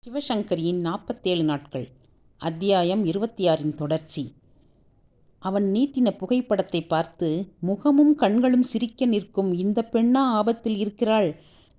சிவசங்கரியின் 47 நாட்கள். அத்தியாயம் 26 தொடர்ச்சி. அவன் நீட்டின புகைப்படத்தை பார்த்து, முகமும் கண்களும் சிரிக்க நிற்கும் இந்த பெண்ணா ஆபத்தில் இருக்கிறாள்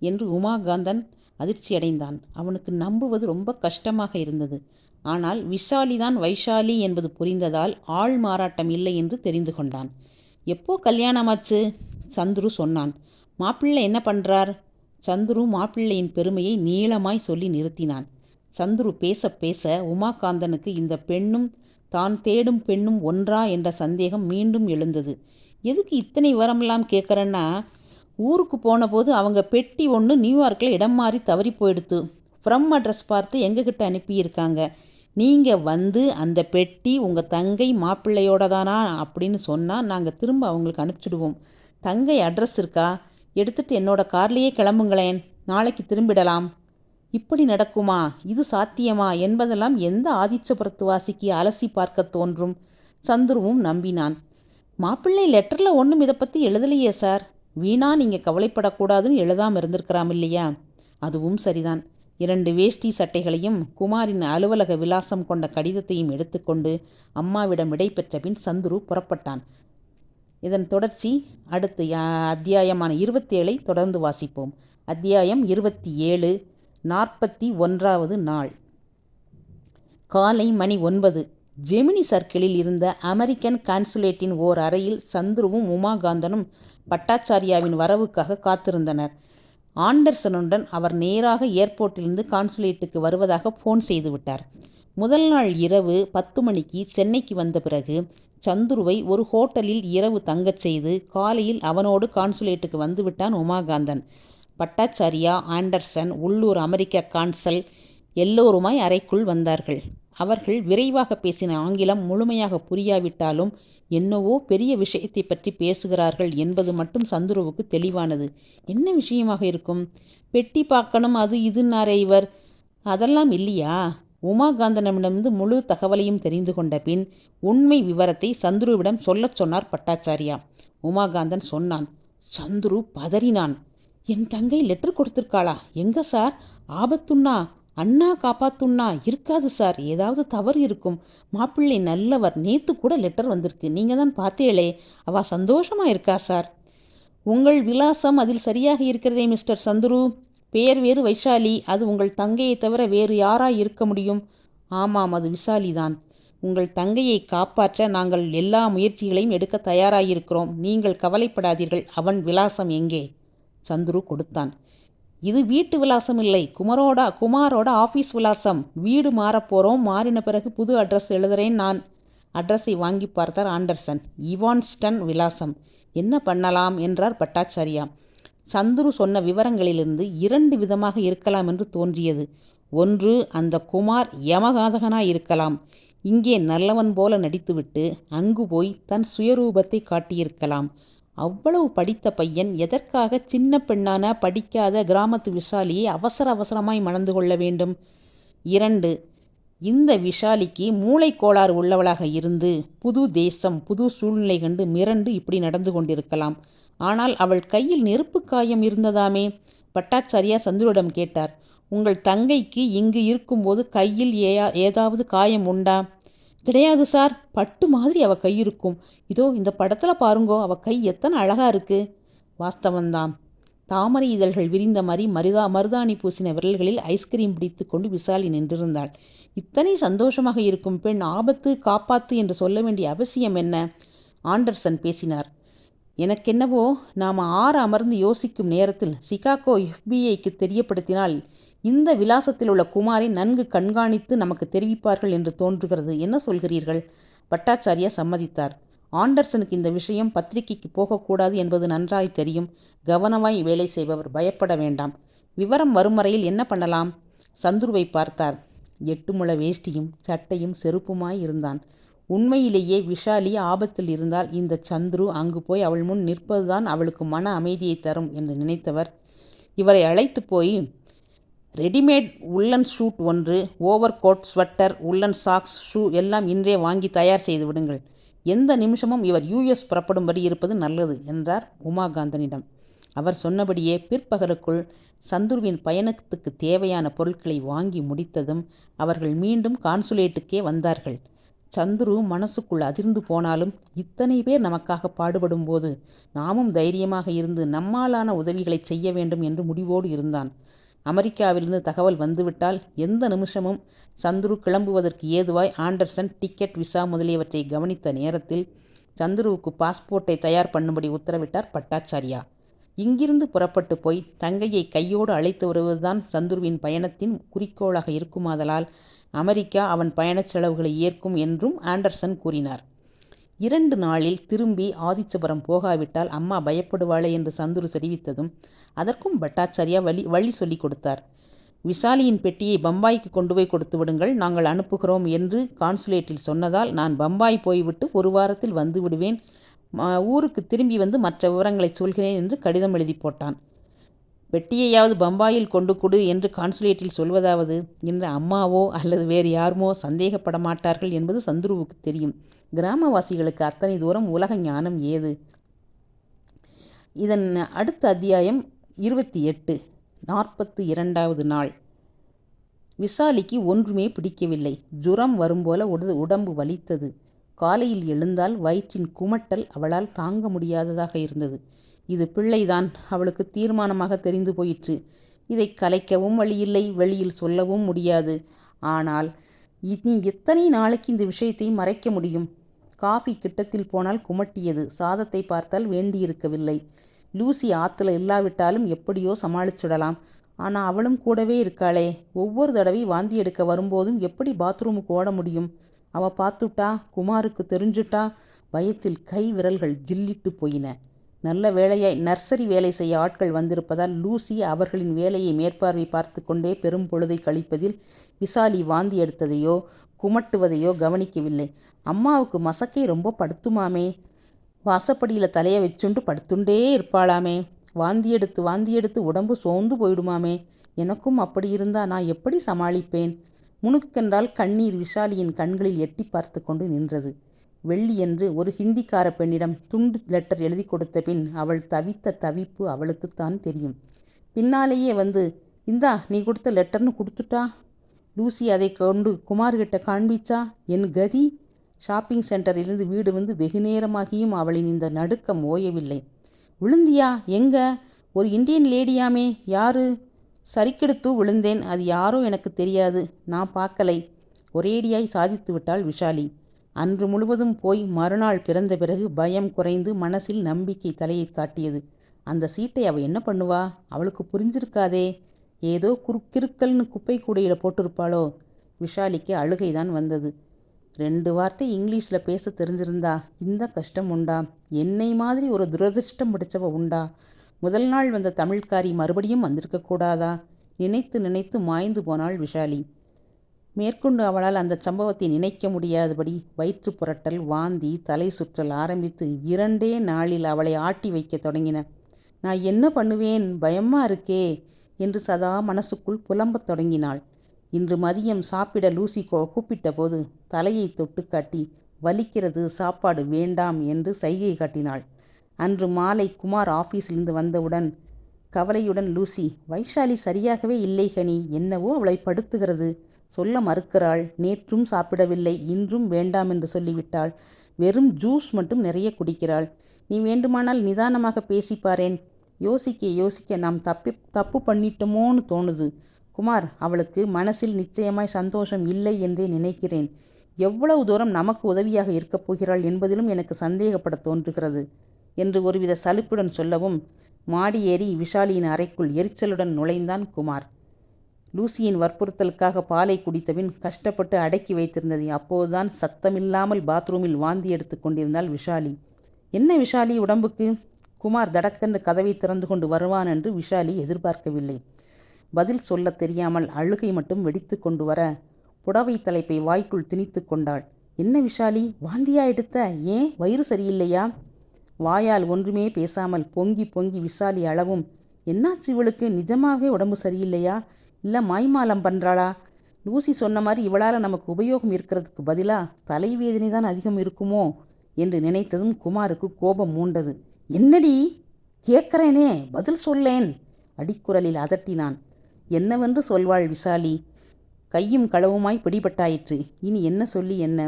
என்று உமாகாந்தன் அதிர்ச்சியடைந்தான். அவனுக்கு நம்புவது ரொம்ப கஷ்டமாக இருந்தது. ஆனால் விஷாலிதான் வைஷாலி என்பது புரிந்ததால் ஆள் மாறாட்டம் இல்லை என்று தெரிந்து கொண்டான். எப்போ கல்யாணமாச்சு? சந்துரு சொன்னான். மாப்பிள்ளை என்ன பண்றார்? சந்துரு மாப்பிள்ளையின் பெருமையை நீளமாய் சொல்லி நிறுத்தினான். சந்துரு பேச பேச உமாகாந்தனுக்கு இந்த பெண்ணும் தான் தேடும் பெண்ணும் ஒன்றா என்ற சந்தேகம் மீண்டும் எழுந்தது. எதுக்கு இத்தனை விவரமெல்லாம் கேட்குறேன்னா, ஊருக்கு போன போது அவங்க பெட்டி ஒன்று நியூயார்க்கில் இடம் மாறி தவறி போயிடுத்து. ஃப்ரம் அட்ரஸ் பார்த்து எங்ககிட்ட அனுப்பியிருக்காங்க. நீங்கள் வந்து அந்த பெட்டி உங்கள் தங்கை மாப்பிள்ளையோட தானா அப்படின்னு சொன்னால் நாங்கள் திரும்ப அவங்களுக்கு அனுப்பிச்சிடுவோம். தங்கை அட்ரஸ் இருக்கா? எடுத்துகிட்டு என்னோட கார்லேயே கிளம்புங்களேன், நாளைக்கு திரும்பிடலாம். இப்படி நடக்குமா? இது சாத்தியமா என்பதெல்லாம் எந்த ஆதிச்சபுரத்து வாசிக்கு அலசி பார்க்க தோன்றும். சந்துருவும் நம்பினான். மாப்பிள்ளை லெட்டரில் ஒன்றும் இதை பற்றி எழுதலையே சார். வீணா நீங்கள் கவலைப்படக்கூடாதுன்னு எழுதாமல் இருந்திருக்கிறாம் இல்லையா? அதுவும் சரிதான். 2 வேஷ்டி சட்டைகளையும் குமாரின் அலுவலக விலாசம் கொண்ட கடிதத்தையும் எடுத்துக்கொண்டு அம்மாவிடம் விடை பெற்ற பின் சந்துரு புறப்பட்டான். இதன் தொடர்ச்சி அடுத்து அத்தியாயமான 27 தொடர்ந்து வாசிப்போம். அத்தியாயம் 27. 41வது நாள். காலை மணி 9. ஜெமினி சர்க்கிளில் இருந்த அமெரிக்கன் கான்சுலேட்டின் ஓர் அறையில் சந்துருவும் உமாகாந்தனும் பட்டாச்சாரியாவின் வரவுக்காக காத்திருந்தனர். ஆண்டர்சனுடன் அவர் நேராக ஏர்போர்ட்டிலிருந்து கான்சுலேட்டுக்கு வருவதாக ஃபோன் செய்துவிட்டார். முதல் நாள் இரவு 10 மணிக்கு சென்னைக்கு வந்த பிறகு சந்துருவை ஒரு ஹோட்டலில் இரவு தங்கச் செய்து காலையில் அவனோடு கான்சுலேட்டுக்கு வந்துவிட்டான் உமாகாந்தன். பட்டாச்சாரியா, ஆண்டர்சன், உள்ளூர் அமெரிக்க கான்சல் எல்லோருமாய் அறைக்குள் வந்தார்கள். அவர்கள் விரைவாக பேசின ஆங்கிலம் முழுமையாக புரியாவிட்டாலும் என்னவோ பெரிய விஷயத்தை பற்றி பேசுகிறார்கள் என்பது மட்டும் சந்துருவுக்கு தெளிவானது. என்ன விஷயமாக இருக்கும்? பெட்டி பார்க்கணும், அது இதுன்னாரே இவர். அதெல்லாம் இல்லையா? உமாகாந்தனிடமிருந்து முழு தகவலையும் தெரிந்து கொண்ட பின் உண்மை விவரத்தை சந்துருவிடம் சொல்லச் சொன்னார் பட்டாச்சாரியா. உமாகாந்தன் சொன்னான். சந்துரு பதறினான். என் தங்கை லெட்டர் கொடுத்துருக்காளா? எங்க சார்? ஆபத்துன்னா? அண்ணா காப்பாத்துன்னா? இருக்காது சார், ஏதாவது தவறு இருக்கும். மாப்பிள்ளை நல்லவர், நேத்து கூட லெட்டர் வந்திருக்கு, நீங்கள் தான் பார்த்தேளே. அவ சந்தோஷமாக இருக்கா சார். உங்கள் விலாசம் அதில் சரியாக இருக்கிறதே மிஸ்டர் சந்துரு. பெயர் வேறு வைஷாலி. அது உங்கள் தங்கையை தவிர வேறு யாராய் இருக்க முடியும்? ஆமாம், அது விஷாலி தான். உங்கள் தங்கையை காப்பாற்ற நாங்கள் எல்லா முயற்சிகளையும் எடுக்க தயாராகியிருக்கிறோம். நீங்கள் கவலைப்படாதீர்கள். அவன் விலாசம் எங்கே? சந்துரு கொடுத்தான். இது வீட்டு விலாசம் இல்லை, குமாரோட ஆஃபீஸ் விலாசம். வீடு மாறப்போகிறோம், மாறின பிறகு புது அட்ரஸ் எழுதுறேன் நான். அட்ரஸை வாங்கி பார்த்தார் ஆண்டர்சன். இவான்ஸ்டன் விலாசம். என்ன பண்ணலாம் என்றார் பட்டாச்சாரியா. சந்துரு சொன்ன விவரங்களிலிருந்து 2 விதமாக இருக்கலாம் என்று தோன்றியது. ஒன்று, அந்த குமார் யமகாதகனாய் இருக்கலாம். இங்கே நல்லவன் போல நடித்துவிட்டு அங்கு போய் தன் சுயரூபத்தை காட்டியிருக்கலாம். அவ்வளவு படித்த பையன் எதற்காக சின்ன பெண்ணான படிக்காத கிராமத்து விஷாலியை அவசரமாய் மணந்து கொள்ள வேண்டும்? 2, இந்த விஷாலிக்கு மூளை கோளாறு உள்ளவளாக இருந்து புது தேசம், புது சூழ்நிலை கண்டு மிரண்டு இப்படி நடந்து கொண்டிருக்கலாம். ஆனால் அவள் கையில் நெருப்பு காயம் இருந்ததாமே? பட்டாச்சாரியா சந்துருவிடம் கேட்டார். உங்கள் தங்கைக்கு இங்கு இருக்கும்போது கையில் ஏதாவது காயம் உண்டா? கிடையாது சார், பட்டு மாதிரி அவள் கை இருக்கும். இதோ இந்த படத்தில் பாருங்கோ, அவள் கை எத்தனை அழகாக இருக்குது. வாஸ்தவந்தான். தாமரை இதழ்கள் விரிந்த மாதிரி மருதாணி பூசின விரல்களில் ஐஸ்கிரீம் பிடித்து கொண்டு விஷாலி நின்றிருந்தாள். இத்தனை சந்தோஷமாக இருக்கும் பெண் ஆபத்து காப்பாத்து என்று சொல்ல வேண்டிய அவசியம் என்ன? ஆண்டர்சன் பேசினார். எனக்கென்னவோ நாம் 6 அமர்ந்து யோசிக்கும் நேரத்தில் சிகாகோ FBI தெரியப்படுத்தினால் இந்த விலாசத்தில் உள்ள குமாரை நன்கு கண்காணித்து நமக்கு தெரிவிப்பார்கள் என்று தோன்றுகிறது. என்ன சொல்கிறீர்கள்? பட்டாச்சாரியா சம்மதித்தார். ஆண்டர்சனுக்கு இந்த விஷயம் பத்திரிகைக்கு போகக்கூடாது என்பது நன்றாய் தெரியும். கவனமாய் வேலை செய்பவர், பயப்பட வேண்டாம். விவரம் வரும் வரையில் என்ன பண்ணலாம்? சந்துருவை பார்த்தார். 8 முழ வேஷ்டியும் சட்டையும் செருப்புமாய் இருந்தான். உண்மையிலேயே விஷாலி ஆபத்தில் இருந்தால் இந்த சந்துரு அங்கு போய் அவள் முன் நிற்பதுதான் அவளுக்கு மன அமைதியை தரும் என்று நினைத்தவர், இவரை அழைத்து போய் ரெடிமேட் உள்ளன் ஷூட் ஒன்று, ஓவர் கோட், ஸ்வெட்டர், உள்ளன் சாக்ஸ், ஷூ எல்லாம் இன்றே வாங்கி தயார் செய்து விடுங்கள். எந்த நிமிஷமும் இவர் US புறப்படும்படி இருப்பது நல்லது என்றார் உமாகாந்தனிடம். அவர் சொன்னபடியே பிற்பகலுக்குள் சந்துருவின் பயணத்துக்கு தேவையான பொருட்களை வாங்கி முடித்ததும் அவர்கள் மீண்டும் கான்சுலேட்டுக்கே வந்தார்கள். சந்துரு மனசுக்குள் அதிர்ந்து போனாலும் இத்தனை பேர் நமக்காக பாடுபடும்போது நாமும் தைரியமாக இருந்து நம்மாலான உதவிகளை செய்ய வேண்டும் என்று முடிவோடு இருந்தான். அமெரிக்காவிலிருந்து தகவல் வந்துவிட்டால் எந்த நிமிஷமும் சந்துரு கிளம்புவதற்கு ஏதுவாய் ஆண்டர்சன் டிக்கெட், விசா முதலியவற்றை கவனித்த நேரத்தில் சந்துருவுக்கு பாஸ்போர்ட்டை தயார் பண்ணும்படி உத்தரவிட்டார் பட்டாச்சாரியா. இங்கிருந்து புறப்பட்டு போய் தங்கையை கையோடு அழைத்து வருவதுதான் சந்துருவின் பயணத்தின் குறிக்கோளாக இருக்குமாதலால் அமெரிக்கா அவன் பயணச் செலவுகளை ஏற்கும் என்றும் ஆண்டர்சன் கூறினார். 2 நாளில் திரும்பி ஆதிச்சபுரம் போகாவிட்டால் அம்மா பயப்படுவாளே என்று சந்துரு தெரிவித்ததும் அதற்கும் பட்டாச்சாரியா வழி சொல்லிக் கொடுத்தார். விஷாலியின் பெட்டியை பம்பாய்க்கு கொண்டு போய் கொடுத்து விடுங்கள், நாங்கள் அனுப்புகிறோம் என்று கான்சுலேட்டில் சொன்னதால் நான் பம்பாய் போய்விட்டு 1 வாரத்தில் வந்து விடுவேன், ஊருக்கு திரும்பி வந்து மற்ற விவரங்களை சொல்கிறேன் என்று கடிதம் எழுதி போட்டான். பெட்டியையாவது பம்பாயில் கொண்டு கொடு என்று கான்சுலேட்டில் சொல்வதாவது என்று அம்மாவோ அல்லது வேறு யாருமோ சந்தேகப்பட மாட்டார்கள் என்பது சந்துருவுக்கு தெரியும். கிராமவாசிகளுக்கு அத்தனை தூரம் உலக ஞானம் ஏது? இதன் அடுத்த அத்தியாயம் 28. 42வது நாள். விஷாலிக்கு ஒன்றுமே பிடிக்கவில்லை. ஜுரம் வரும்போல உடம்பு வலித்தது. காலையில் எழுந்தால் வயிற்றின் குமட்டல் அவளால் தாங்க முடியாததாக இருந்தது. இது பிள்ளைதான், அவளுக்கு தீர்மானமாக தெரிந்து போயிற்று. இதை கலைக்கவும் வழியில்லை, வெளியில் சொல்லவும் முடியாது. ஆனால் இனி எத்தனை நாளைக்கு இந்த விஷயத்தை மறைக்க முடியும்? காஃபி கிட்டத்தில் போனால் குமட்டியது. சாதத்தை பார்த்தால் வேண்டியிருக்கவில்லை. லூசி ஆற்றுல இல்லாவிட்டாலும் எப்படியோ சமாளிச்சுடலாம். ஆனால் அவளும் கூடவே இருக்காளே. ஒவ்வொரு தடவை வாந்தி எடுக்க வரும்போதும் எப்படி பாத்ரூமுக்கு ஓட முடியும்? அவள் பார்த்துட்டா, குமாருக்கு தெரிஞ்சுட்டா. பயத்தில் கை விரல்கள் ஜில்லிட்டு போயின. நல்ல வேளையாய் நர்சரி வேலை செய்ய ஆட்கள் வந்திருப்பதால் லூசி அவர்களின் வேலையை மேற்பார்வை பார்த்து கொண்டே பெரும் பொழுதை கழிப்பதில் விஷாலி வாந்தி எடுத்ததையோ குமட்டுவதையோ கவனிக்கவில்லை. அம்மாவுக்கு மசக்கை ரொம்ப படுத்துமாமே. வாசப்படியில் தலையை வச்சுண்டு படுத்துண்டே இருப்பாளாமே. வாந்தி எடுத்து உடம்பு சோர்ந்து போயிடுமாமே. எனக்கும் அப்படி இருந்தால் நான் எப்படி சமாளிப்பேன்? முணுக்கென்றால் கண்ணீர் விஷாலியின் கண்களில் எட்டி பார்த்து கொண்டு நின்றது. வெள்ளியன்று ஒரு ஹிந்திக்கார பெண்ணிடம் துண்டு லெட்டர் எழுதி கொடுத்த பின் அவள் தவித்த தவிப்பு அவளுக்குத்தான் தெரியும். பின்னாலேயே வந்து, இந்தா நீ கொடுத்த லெட்டர்னு கொடுத்துட்டா. லூசி அதை கொண்டு குமார்கிட்ட காண்பிச்சா. என் கதி. ஷாப்பிங் சென்டரிலிருந்து வீடு வந்து வெகு நேரமாகியும் அவளின் இந்த நடுக்கம் ஓயவில்லை. விழுந்தியா? எங்க? ஒரு இந்தியன் லேடியாமே. யாரு? சரிக்கெடுத்து விழுந்தேன். அது யாரோ எனக்கு தெரியாது, நான் பார்க்கலை. ஒரேடியாய் சாதித்து விட்டாள் விஷாலி. அன்று முழுவதும் போய் மறுநாள் பிறந்த பிறகு பயம் குறைந்து மனசில் நம்பிக்கை தலையை காட்டியது. அந்த சீட்டை அவள் என்ன பண்ணுவா? அவளுக்கு புரிஞ்சிருக்காதே. ஏதோ கிறுக்கல்னு குப்பை கூடையில் போட்டிருப்பாளோ? விஷாலிக்கு அழுகைதான் வந்தது. 2 வார்த்தை இங்கிலீஷில் பேச தெரிஞ்சிருந்தா இந்த கஷ்டம் உண்டா? என்னை மாதிரி ஒரு துரதிருஷ்டம் பிடிச்சவ உண்டா? முதல் நாள் வந்த தமிழ்காரி மறுபடியும் வந்திருக்கக்கூடாதா? நினைத்து நினைத்து மாய்ந்து போனாள் விஷாலி. மேற்கொண்டு அவளால் அந்த சம்பவத்தை நினைக்க முடியாதபடி வயிற்று புரட்டல், வாந்தி, தலை சுற்றல் ஆரம்பித்து 2 நாளில் அவளை ஆட்டி வைக்க தொடங்கின. நான் என்ன பண்ணுவேன், பயமா இருக்கே என்று சதா மனசுக்குள் புலம்பத் தொடங்கினாள். இன்று மதியம் சாப்பிட லூசி கூப்பிட்ட போது தலையை தொட்டு காட்டி வலிக்கிறது, சாப்பாடு வேண்டாம் என்று சைகை காட்டினாள். அன்று மாலை குமார் ஆஃபீஸிலிருந்து வந்தவுடன் கவலையுடன் லூசி, வைஷாலி சரியாகவே இல்லை ஹனி, என்னவோ அவளை படுத்துகிறது, சொல்ல மறுக்கிறாள். நேற்றும் சாப்பிடவில்லை, இன்றும் வேண்டாம் என்று சொல்லிவிட்டாள். வெறும் ஜூஸ் மட்டும் நிறைய குடிக்கிறாள். நீ வேண்டுமானால் நிதானமாக பேசிப்பாரேன். யோசிக்க யோசிக்க நாம் தப்பு பண்ணிட்டோமோன்னு தோணுது. குமார், அவளுக்கு மனசில் நிச்சயமாய் சந்தோஷம் இல்லை என்றே நினைக்கிறேன். எவ்வளவு தூரம் நமக்கு உதவியாக இருக்கப் போகிறாள் என்பதிலும் எனக்கு சந்தேகப்பட தோன்றுகிறது என்று ஒருவித சலிப்புடன் சொல்லவும் மாடி ஏறி விஷாலியின் அறைக்குள் எரிச்சலுடன் நுழைந்தான் குமார். லூசியின் வற்புறுத்தலுக்காக பாலை குடித்தபின் கஷ்டப்பட்டு அடக்கி வைத்திருந்தது. அப்போதுதான் சத்தமில்லாமல் பாத்ரூமில் வாந்தி எடுத்து கொண்டிருந்தாள் விஷாலி. என்ன விஷாலி உடம்புக்கு? குமார் தடக்கென்று கதவை திறந்து கொண்டு வருவான் என்று விஷாலி எதிர்பார்க்கவில்லை. பதில் சொல்ல தெரியாமல் அழுகை மட்டும் வெடித்து கொண்டு வர புடவை தலைப்பை வாய்க்குள் திணித்து கொண்டாள். என்ன விஷாலி, வாந்தியா எடுத்த? ஏன், வயிறு சரியில்லையா? வாயால் ஒன்றுமே பேசாமல் பொங்கி பொங்கி விஷாலி அளவும். என்னாச்சு இவளுக்கு? நிஜமாகவே உடம்பு சரியில்லையா, இல்லை மாய்மாலம் பண்ணுறாளா? லூசி சொன்ன மாதிரி இவளால் நமக்கு உபயோகம் இருக்கிறதுக்கு பதிலாக தலைவேதனை தான் அதிகம் இருக்குமோ என்று நினைத்ததும் குமாருக்கு கோபம் மூண்டது. என்னடி? கேட்கிறேனே, பதில் சொல்லேன். அடிக்குரலில் அதட்டினான். என்னவென்று சொல்வாள் விசாலி? கையும் களவுமாய் பிடிபட்டாயிற்று. இனி என்ன சொல்லி என்ன?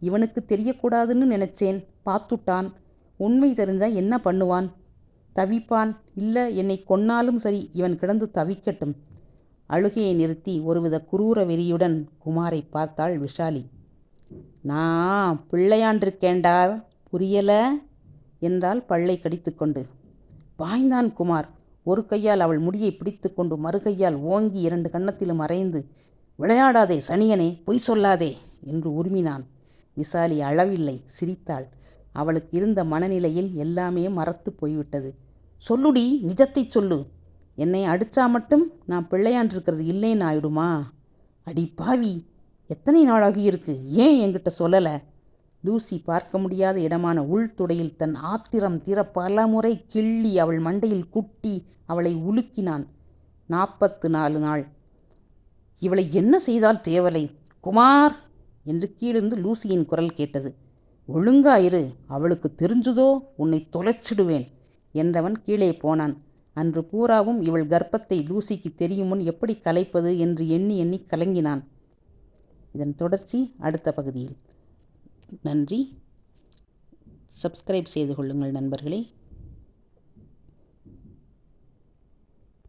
இவனுக்கு தெரியக்கூடாதுன்னு நினைச்சேன். பார்த்துட்டான். உண்மை தெரிஞ்சா என்ன பண்ணுவான்? தவிப்பான். இல்லை, என்னை கொன்னாலும் சரி, இவன் கிடந்து தவிக்கட்டும். அழுகையை நிறுத்தி ஒருவித குரூர வெறியுடன் குமாரை பார்த்தாள் விஷாலி. நான் பிள்ளையாண்டிருக்கேண்டா, புரியல என்றால் பல்லை கடித்துக்கொண்டு. பாய்ந்தான் குமார். ஒரு கையால் அவள் முடியை பிடித்து கொண்டு மறுகையால் ஓங்கி 2 கன்னத்திலும் அறைந்து, விளையாடாதே சனியனே, பொய் சொல்லாதே என்று உருமினான். விசாலி அழவில்லை, சிரித்தாள். அவளுக்கு இருந்த மனநிலையில் எல்லாமே மறத்து போய்விட்டது. சொல்லுடி, நிஜத்தை சொல்லு. என்னை அடிச்சா மட்டும் நான் பிள்ளையாண்டிருக்கிறது இல்லைன்னு ஆயிடுமா? அடி பாவி, எத்தனை நாளாகி இருக்கு, ஏன் என்கிட்ட சொல்லலை? லூசி பார்க்க முடியாத இடமான உள்துடையில் தன் ஆத்திரம் தீர பல முறை கிள்ளி அவள் மண்டையில் குட்டி அவளை உலுக்கினான். 44 நாள். இவளை என்ன செய்தால் தேவலை? குமார் என்று கீழிருந்து லூசியின் குரல் கேட்டது. ஒழுங்காயிரு, அவளுக்கு தெரிஞ்சுதோ உன்னை தொலைச்சிடுவேன் என்றவன் கீழே போனான். அன்று பூராவும் இவள் கர்ப்பத்தை லூசிக்கு தெரியுமுன் எப்படி கலைப்பது என்று எண்ணி எண்ணி கலங்கினான். இதன் தொடர்ச்சி அடுத்த பகுதியில். நன்றி. சப்ஸ்கிரைப் செய்து கொள்ளுங்கள் நண்பர்களே.